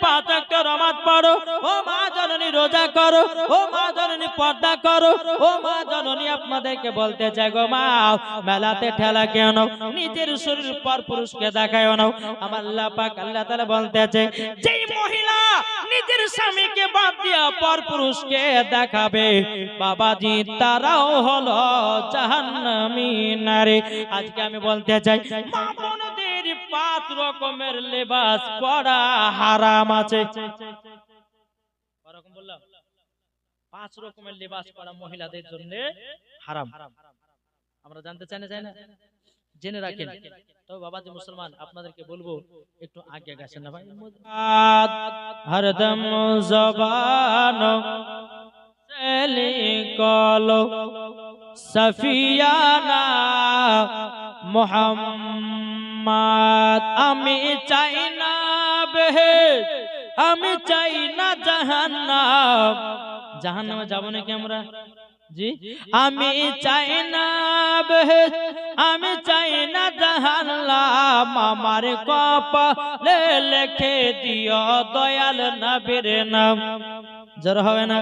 5 ওয়াক্ত নামাজ পড়ো, ও মা জননী রোজা করো, ও মা জননী পর্দা করো, ও মা জননী আপনাদেরকে বলতে চাই গো মা, মেলাতে ঠেলা কেন, নিজের শরীর পর পুরুষকে দেখায় না। আমার আল্লাহ পাক আল্লাহ তাআলা বলতেছে, যেই মহিলা নিজের স্বামীকে বাদ দিয়া পর পুরুষকে দেখাবে বাবাজি তারাও হলো জাহান্নামী নারী। আজকে আমি বলতে চাই মা বোনদের 5 রকমের লেবাস পরা হারাম আছে। এরকম বললাম 5 রকমের লেবাস পরা মহিলাদের জন্য হারাম। আমরা জানতে চাই না জেনে রাখেন। তো বাবাজি মুসলমান আপনাদেরকে বলবো একটু আগে গেছেন না ভাই, হরদম জবান লিখলো সফিয়ানা মুহাম্মদ, আমি চাই না বেহেশত, আমি চাই না জাহান্নাম। জাহান্নামে যাব নাকি আমরা? জি, আমি চাই না বেহেশত, আমি চাই না জাহান্নাম। আমার কপালে লিখে দিও দয়াল নবীর নাম। জোর হবে না?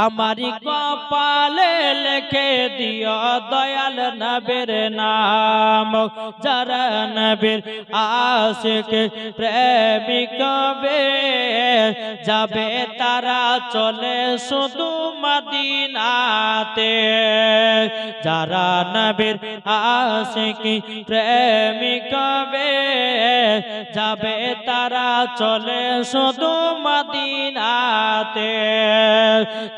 আমারি কপালে লিখে দিও দয়াল নবীর নাম। যারা নবীর আশিক প্রেমিক হবে, যাবে তারা চলে শুধু মদিনাতে। যারা নবীর আশিক প্রেমিক হবে, যাবে তারা চলে শুধু মদিনাতে।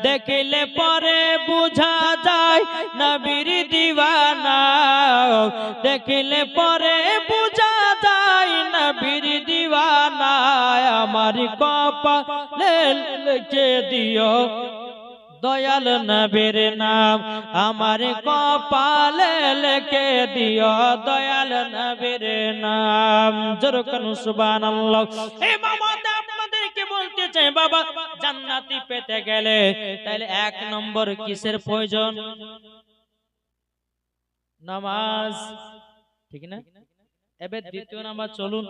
দেখিলে পরে বুঝা যায় নবীর দিওয়ানা, দেখিলে পরে বুঝা যায় নবীর দিওয়ানা। আমার কপালে লিখে দিও দয়াল নবীর নাম, আমার কপালে লিখে দিও দয়াল নবীর নাম। জোরে কোন সুবহানাল্লাহ। এই মামাতে আপনাদেরকে বলতে চাই বাবা, জান্নাতি পেতে গেলে তাহলে 1 নম্বর কিসের প্রয়োজন? নামাজ, ঠিক না? এবার 2 নাম্বার চলুন,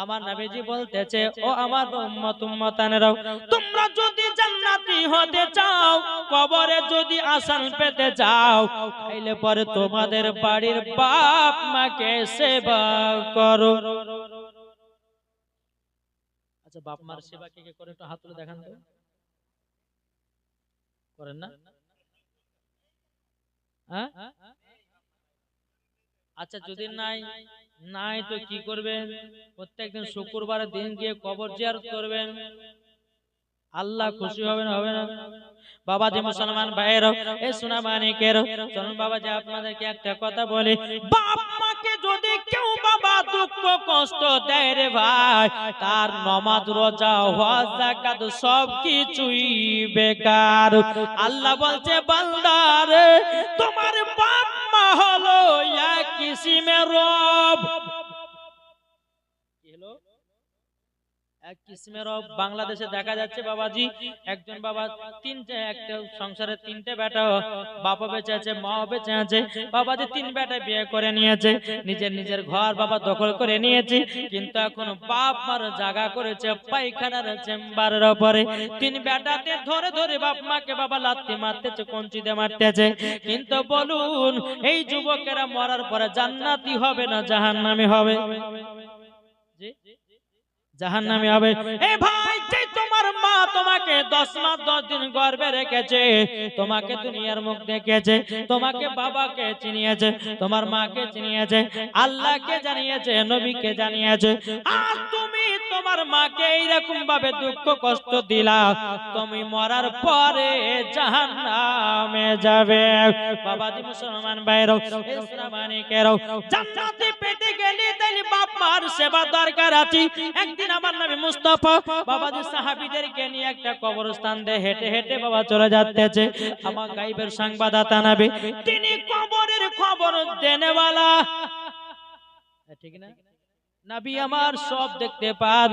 আমার নবীজি বলতেছে, ও আমার উম্মত উম্মতানেরাও, তোমরা যদি জান্নাতি হতে চাও, কবরে যদি আসান পেতে চাও, তাইলে পরে তোমাদের বাড়ির বাপ মাকে সেবা করো। আচ্ছা, বাপ মার সেবা কে কে করে একটু হাত তুলে দেখান তো। করেন না? হ্যাঁ, আচ্ছা যদি নাই তো কি করবেন? প্রত্যেকদিন শুক্রবারের দিন গিয়ে কবর জিয়ারত করবেন। আল্লাহ খুশি হবে না? হবে না? বাবাজি মুসলমান ভাইয়েরও, এই সোনা মানিকেরও, চলুন বাবাজি আপনাদেরকে একটা কথা বলি, বাপ মাকে যদি কেউ বাবা দুঃখ কষ্ট দেয় রে ভাই, তার নামাজ রোজা হজ যাকাত সব কিছুই বেকার। আল্লাহ বলছে, বান্দা রে, তোমার বাপ মা হলো এক কিসিমের রব। কি হলো? এক কিসিমের রব। বাংলাদেশে দেখা যাচ্ছে বাবাজি, একজন বাবা একটা সংসারে 3টে বেটা, বাবা বেঁচে আছে, মা বেঁচে আছে। বাবাজি 3 বেটা বিয়ে করে নিয়েছে, নিজের ঘর বাবা দখল করে নিয়েছে, কিন্তু এখন বাপ মার জায়গা করেছে পায়খানার চেম্বারের উপরে। 3 বেটাতে ধরে ধরে বাপ মাকে বাবা লাত্তি মারতেছে, কঞ্চিতে মারতেছে। কিন্তু বলুন, এই যুবকেরা মরার পরে জান্নাতি হবে না জাহান্নামী হবে? জি, জাহান্নামী হবে। এ ভাই, যে তোমার মা তোমাকে 10 মাস 10 দিন গর্ভে রেখেছে, তোমাকে দুনিয়ার মুখ দেখিয়েছে, তোমাকে বাবাকে চিনিয়েছে, তোমার মাকে চিনিয়েছে, আল্লাহকে জানিয়েছে, নবীকে জানিয়েছে, আর তুমি তোমার মাকে এইরকম ভাবে দুঃখ কষ্ট দিলা, তুমি মরার পরে জাহান্নামে যাবে। বাবাজি মুসলমান ভাইরা, ইসলামানিকেরাও, জান্নাতে পেতে গেলে তাইলে বাপ মার সেবা দরকার আছে। একদিন আমার নবী মুস্তাফা বাবাজি সাহাবীদেরকে নিয়ে একটা কবরস্থান দিয়ে হেঁটে হেঁটে বাবা চলে যাচ্ছে। আমার গায়েবের সংবাদদাতা নবী, তিনি কবরের খবর দেনেওয়ালা, ঠিক না? নবী আমার সব দেখতে পান।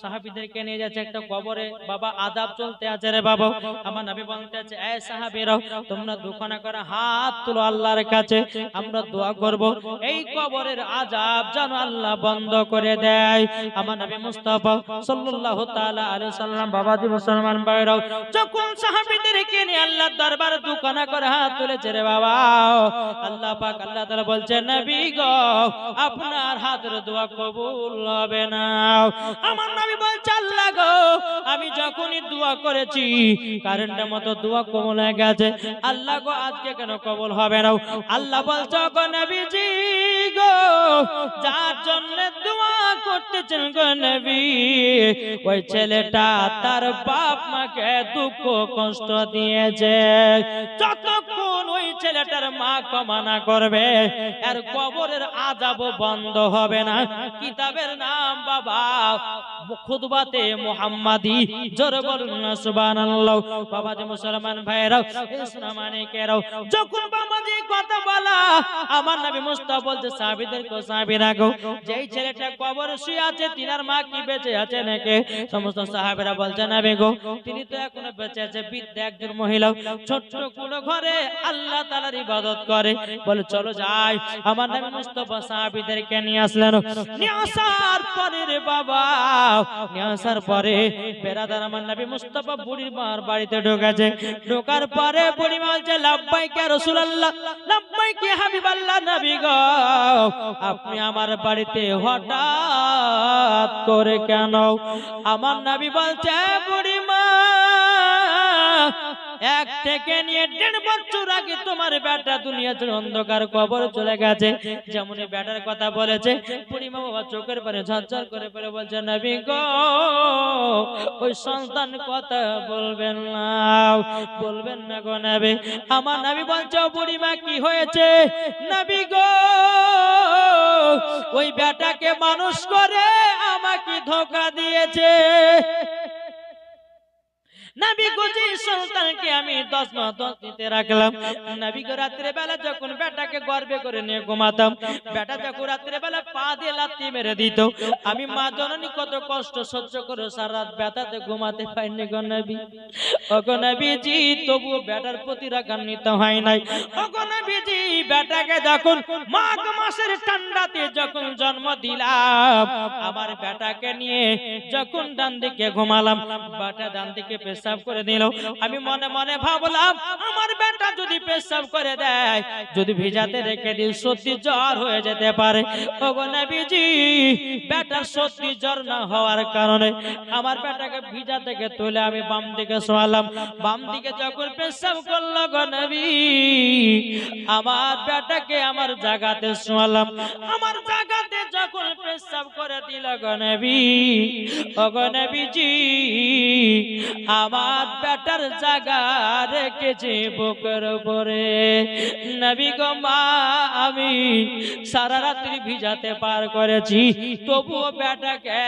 সাহাবীদেরকে নিয়ে যাচ্ছে একটা কবরে, বাবা আযাব চলতে আছে রে বাবা। আমার নবী বলতে আছে, এই সাহাবীরা তোমরা দুখানা করে হাত তুলো আল্লাহর কাছে, আমরা দোয়া করব এই কবরের আযাব যেন আল্লাহ বন্ধ করে দেয়। আমার নবী মুস্তাফা সাল্লাল্লাহু তাআলা আলাইহি সাল্লাম বাবাজি মুসলমান ভাইরা যখন সাহাবীদেরকে নিয়ে আল্লাহর দরবারে দুখানা করে হাত তুলেছে রে বাবা, আল্লাহ পাক আল্লাহ তাআলা বলছেন, নবী গো আপনার হাতের দোয়া কবুল হবে না। আমার নবী বলছে, আল্লাহ গো আমি যখনই দোয়া করেছি কারেন্টের মতো দোয়া কবুল হয়ে গেছে, আল্লাহ গো আজকে কেন কবুল হবে না? আল্লাহ বলছে, গো নবীজি গো যার জন্য দোয়া করতেছেন গো নবী, ওই ছেলেটা তার বাপ মাকে দুঃখ কষ্ট দিয়েছে, যতক্ষণ ওই ছেলেটার মা ক্ষমা না করবে আর কবরের আযাব বন্ধ হবে না। কিতাবের নাম বাবা খুতবাতে মুহাম্মাদি, জোরে বলুন না সুবহানাল্লাহ। বাবাজি মুসলমান ভাইরা ইসলামানিকেরাও যখন বাবাজি কথা বলা, আমার নবী মুস্তাফা বলতে সাহাবীদেরকে, সাহাবীরা গো যেই ছেলেটা কবরে শুয়ে আছে তিনার মা কি বেঁচে আছে নাকি? সমস্ত সাহাবীরা বলছে, নবী গো তিনি তো এখনো বেঁচে আছে, বৃদ্ধ একজন মহিলা ছোট্ট কোনো ঘরে আল্লাহ তাআলার ইবাদত করে। বলে চলো যাই। আমার নবী মুস্তাফা সাহাবীদেরকে নিয়ে আসলেন। নিয়ে আসার পরে রে বাবা, নিয়ে আসার পরে বেরাদার আমার নবী মুস্তাফা বুড়ির মার বাড়িতে ঢোকাছে। ঢোকার পরে বুড়ি মা বলছে, লাব্বাইক ইয়া রাসূলুল্লাহ, লাব্বাইক ইয়া হাবিবাল্লাহ, নবী গো আপনি আমার বাড়িতে হঠাৎ করে কেন? আমার নবী বলছে, বুড়ি মা এক থেকে নিয়ে 1.5 বছর আগে তোমার বেটা দুনিয়া ছেড়ে অন্ধকার কবরে চলে গেছে। যেমন বেটার কথা বলেছে, বুড়িমা বাবা চোখের পানি ঝরঝর করে পড়ে বলছে, নবী গো ওই সন্তান কথা বলবেন না, বলবেন না গো নবী। আমার নবী বলছে, বুড়িমা কি হয়েছে? নবী গো ওই বেটাকে মানুষ করে আমাকে ধোঁকা দিয়েছে। নবী গো যে সন্তানকে আমি 10 মাস 10 দিতে রাখলাম, নবী গো রাত্রে বেলা যখন বেটাকে গর্ভে করে নিয়ে ঘুমাতাম, বেটা যখন রাত্রে বেলা পা দিয়ে লাথি মেরে দিত, আমি মা জননী কত কষ্ট সহ্য করে সারা রাত ব্যথাতে ঘুমাতে পাইনি গো নবী। ও গো নবীজি তবুও বেটার প্রতি রাগান্বিত হয় নাই। ও গো নবীজি বেটাকে যখন মাঘ মাসের ঠান্ডাতে যখন জন্ম দিলাম, আমার বেটাকে নিয়ে যখন ডান দিকে ঘুমালাম, বেটা ডান দিকে পেশাব করে দিল। আমি মনে মনে ভাবলাম, আমার বেটা যদি পেশাব করে দেয়, যদি ভিজাতে রেখে দিই, সত্যি জ্বর হয়ে যেতে পারে। ওগো নবীজি বেটার সত্যি জ্বর না হওয়ার কারণে আমার বেটাকে ভিজা থেকে তুলে আমি বাম দিকে শোয়ালাম। বাম দিকে যখন পেশাব করলো গো নবী, আমার বেটাকে আমার জায়গাতে শোয়ালাম। আমার জায়গাতে যখন পেশাব করে দিল গো নবী, ওগো নবীজি আমার বেটার জায়গা রেখেছে বুকের উপরে। নবী গো মা আমি সারা রাত্রি ভিজাতে পার করেছি, তবুও বেটাকে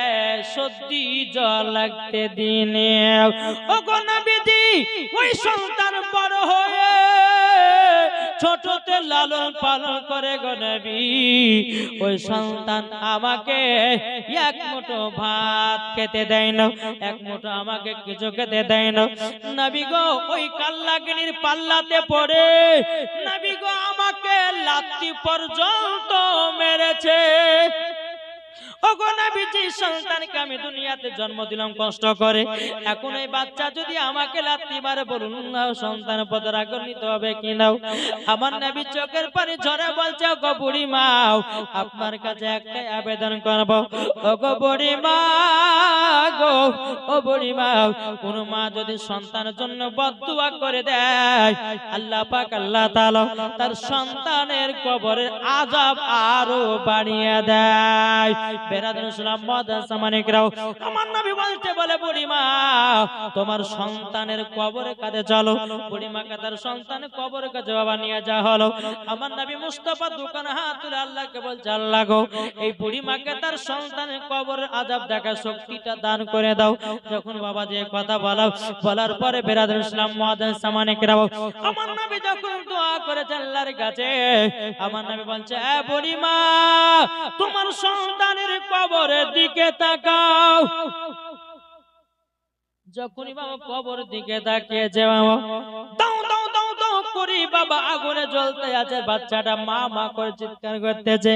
সত্যি জ্বর লাগতে দিনে। ওগো নবীজি ওই সন্তান বড় হয়ে ছোটতে লালন পালন করে গো নবী, ওই সন্তান আমাকে এক মুঠো ভাত খেতে দেয় না, এক মুঠো আমাকে কিছু খেতে দেয় না। নবী গো ওই কাল্লাগিনীর পাল্লাতে পড়ে নবী গো আমাকে লাথি পর্যন্ত মেরেছে। ওগো নবীজি সন্তানকে আমি দুনিয়াতে জন্ম দিলাম কষ্ট করে, এখন এই বাচ্চা যদি আমাকে লাথি মারে বলুন না সন্তান পদ রাগান্বিত হবে কি নাও? আমার নবী চোখের পানি ঝরে বলছে, ওগো বুড়ি মা আপনার কাছে একটাই আবেদন করব। ওগো বুড়ি মা গো, ও বুড়ি মা, কোন মা যদি সন্তানের জন্য বদদুয়া করে দেয়, আল্লাহ পাক আল্লাহ তাআলা তার সন্তানের কবরের আযাব আরো বাড়িয়ে দেয়। আমার নবী বলতে বলে, বুড়ি মা তোমার সন্তানের কবরের কাছে চলো। বুড়ি মাকে তার সন্তানের কবরের কাছে বাবা নিয়ে যাওয়া হলো। আমার নবী মুস্তাফা দোকানে হাত তুলে আল্লাহকে বলছে, আল্লাহ গো এই বুড়ি মাকে তার সন্তানের কবরের আযাব দেখার শক্তিটা দান করে দাও। যখন বাবা যে কথা বলার পরে বেরাদুল ইসলাম মুআজ্জিন সামানিকরাও আমার নবী যখন দোয়া করেছেন আল্লাহর কাছে, আমার নবী বলছে, এ বুড়ি মা তোমার সন্তানের কবরের দিকে তাকাও। যখনই বাবা কবর দিকে তাকিয়েছে বাবা দাও দাও দাও দাও করি বাবা আগুনে জ্বলতে আছে, বাচ্চাটা মা মা করে চিৎকার করতেছে,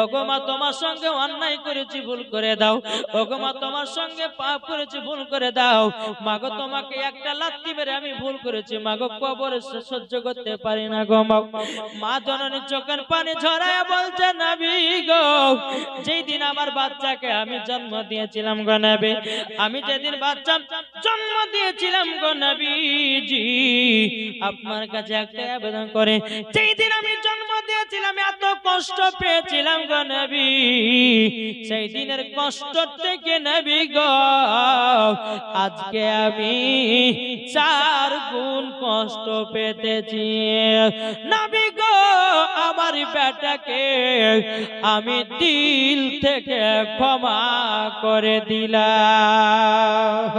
ওগো মা তোমার সঙ্গে অন্যায় করেছি ভুল করে দাও, ওগো মা তোমার সঙ্গে পাপ করেছি ভুল করে দাও, মাগো তোমাকে একটা লাথি মেরে আমি ভুল করেছি মাগো, কবরে সহ্য করতে পারি না গো মা। মা জননী চোখের পানি ঝরায় বলছে নবী গো, যেই দিন আমার বাচ্চাকে আমি জন্ম দিয়েছিলাম গো নবী, আমি যেদিন বাচ্চা জন্ম দিয়েছিলাম গো নবীজি, আপনার কাছে একটা আবেদন করে, যেই দিন আমি জন্ম দিয়েছিলাম এত কষ্ট পেয়েছিলাম গো নবী, সেই দিনের কষ্ট থেকে নবী গো আজকে আমি 4 গুণ কষ্ট পেতেছি, নবী গো আমার বেটাকে আমি দিল থেকে ক্ষমা করে দিলাম।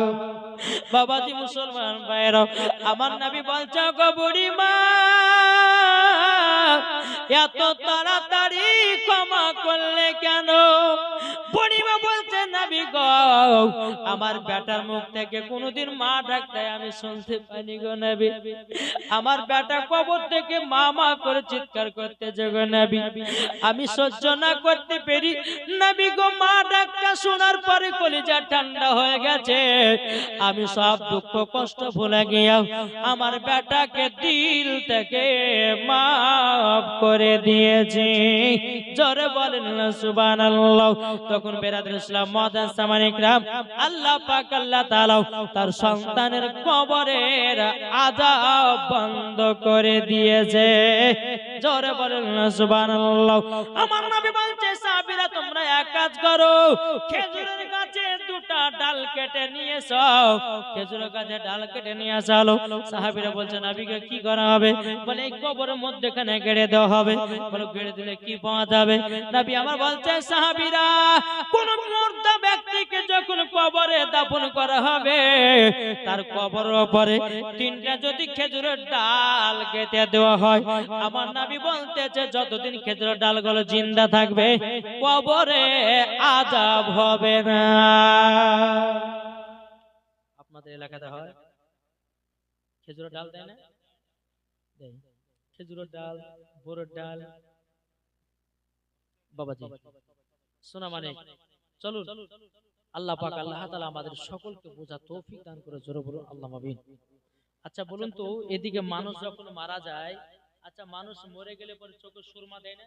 বাবাজি মুসলমান ভাইরা, আমার নবী বলছে গো বুড়ি মা এত তাড়াতাড়ি ক্ষমা করলে কেন? বুড়ি মা বলছে নবী গো আমার বেটার মুখ থেকে কোনোদিন মা ডাকতে আমি শুনতে পাইনি গো নবী, আমার বেটা কবর থেকে মা মা করে চিৎকার করতেছে গো নবী, আমি সহ্য না করতে পেরি নবী গো মা ডাকটা শোনার পরে কলিজা ঠান্ডা হয়ে গেছে, আমি সব দুঃখ কষ্ট ভুলে গিয়া আমার বেটাকে দিল থেকে মাফ করে দিয়েছি, জোরে বলেন না সুবহানাল্লাহ। তখন বেরাদুল ইসলাম মুআজ্জাজ সামানিক রাম আল্লাহ পাক আল্লাহ তাআলা তার সন্তানের কবরের আযাব বন্ধ করে দিয়েছে, জোরে বলেন না সুবহানাল্লাহ। আমার নবী বলছে সাহাবীরা তোমরা এক কাজ করো, খেজুরের গাছে 2টা ডাল কেটে নিয়ে এসো, খেজুরের গাছে ডাল কেটে নিয়ে আসলো, সাহাবীরা বলছে নবীকে কি করা হবে? বলে এই কবরের মধ্যখানে গেড়ে দেওয়া হবে। বলে গেড়ে দিলে কি পাওয়া যাবে? নবী আমার বলছে সাহাবীরা কোন মুর্দা ব্যক্তিকে যখন কবরে দাফন করা হবে তার কবরের উপরে 3টা যদি খেজুরের ডাল কেটে দেওয়া হয়, আমার নবী বলতেছে যতদিন খেজুরের ডালগুলো জিন্দা থাকবে কবরে আযাব হবে না। আপনাদের এলাকাতে হয় খেজুরের ডাল দেয় না? দেয়। খেজুরের ডাল, বোরের ডাল। বাবাজি শোনা মানে চলুন আল্লাহ পাক আল্লাহ তাআলা আমাদের সকলকে বোঝা তৌফিক দান করে, জোরে বলুন আল্লাহুম্মা আমিন। আচ্ছা বলুন তো এদিকে মানুষ যখন মারা যায়, আচ্ছা মানুষ মরে গেলে পরে চোখে সুরমা দেয় না?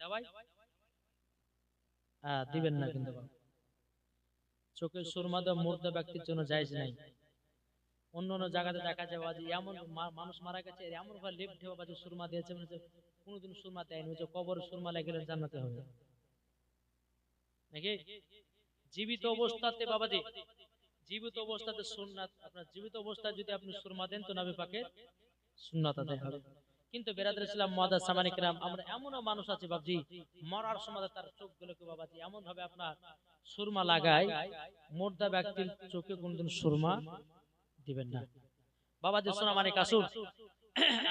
দাওয়াই দিবেন না কিন্তু চোখে সুরমা দেওয়া মুর্দা ব্যক্তির জন্য জায়েজ নাই। অন্য অন্য জায়গাতে দেখা যায় বাজি এমন মানুষ মারা গেছে এমন ভাবে লেপ ঢেউ বাজি সুরমা দিয়েছে মানে কোনোদিন সুরমা দেয়নি, যে কবর সুরমা লাগলে জান্নাতে হবে নাকি? জীবিত অবস্থাতে বাবাজি, জীবিত অবস্থাতে সুন্নাত, আপনার জীবিত অবস্থায় যদি আপনি সুরমা দেন তো নবী পাকের সুন্নাত আদায় হবে। কিন্তু বেরাদুল ইসলাম মুআজ্জাজ সামানিক রাম আমরা এমনও মানুষ আছে বাবজি মরার সময় তার চোখগুলোকে বাবাজি এমন ভাবে আপনার সুরমা লাগায়, মুর্দা ব্যক্তির চোখে কোনদিন সুরমা দিবেন না। বাবাজি শোনা মানে কাসুর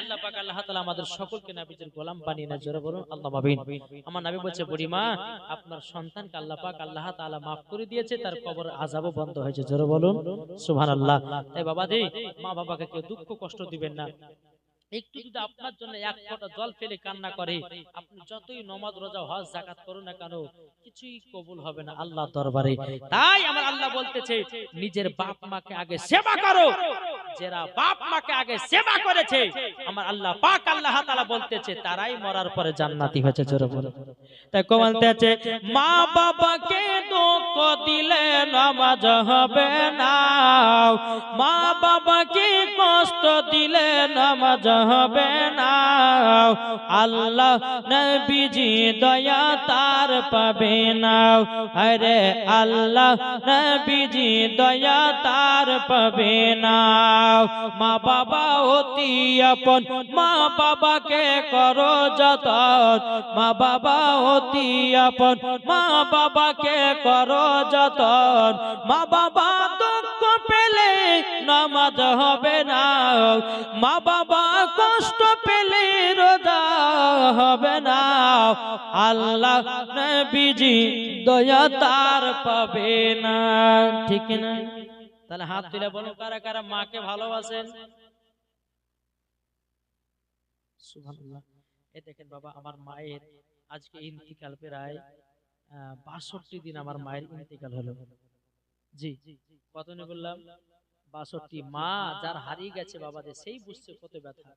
আল্লাহ পাক আল্লাহ তাআলা আমাদের সকলকে নবীর গোলাম বানিয়ে না, জোরে বলুন আল্লাহুম্মা আমিন। আমার নবী বলছে বুড়ি মা আপনার সন্তানকে আল্লাহ পাক আল্লাহ তাআলা maaf করে দিয়েছে, তার কবর আযাবও বন্ধ হয়েছে, জোরে বলুন সুবহানাল্লাহ। তাই বাবাজি মা বাবাকে কেউ দুঃখ কষ্ট দিবেন না, একটু যদি আপনার জন্য 1 ফোঁটা জল ফেলে কান্না করে আপনি যতই নামাজ রোজা হজ যাকাত করুন না কেন কিছুই কবুল হবে না আল্লাহর দরবারে। তাই আমার আল্লাহ বলতেছে নিজের বাপ মাকে আগে সেবা করো, যারা বাপ মাকে আগে সেবা করেছে আমার আল্লাহ পাক আল্লাহ তাআলা বলতেছে তারাই মরার পরে জান্নাতি হয়েছে, জোরে বলো। তাই বলতেছে মা বাবাকে দুঃখ দিলে নামাজ হবে না, মা বাবাকে কষ্ট দিলে নামাজ হবে না, আল্লাহ নবীজি দয়া তার পাবে না, আরে আল্লাহ নবীজি দয়া তার পাবে না। মা বাবা অতি আপন, মা বাবাকে করো যতন, মা বাবা অতি আপন, মা বাবাকে করো যতন। মা বাবা দুঃখ পেলে নামাজ হবে না, মা বাবা কষ্ট পেলে রোজা হবে না। আল্লাহ নবীজি দয়া তার পাবে না, ঠিক না? তাহলে হাত তুলে বলো কারা কারা মাকে ভালোবাসেন? সুবহানাল্লাহ। এই দেখেন বাবা, আমার মায়ের আজকে ইন্তিকাল প্রায় ৬২ দিন আমার মায়ের ইন্তিকাল হলো। জি, কত দিন বললাম? ৬২। মা যার হারিয়ে গেছে বাবাদের, সেই বুঝছে কত ব্যথা।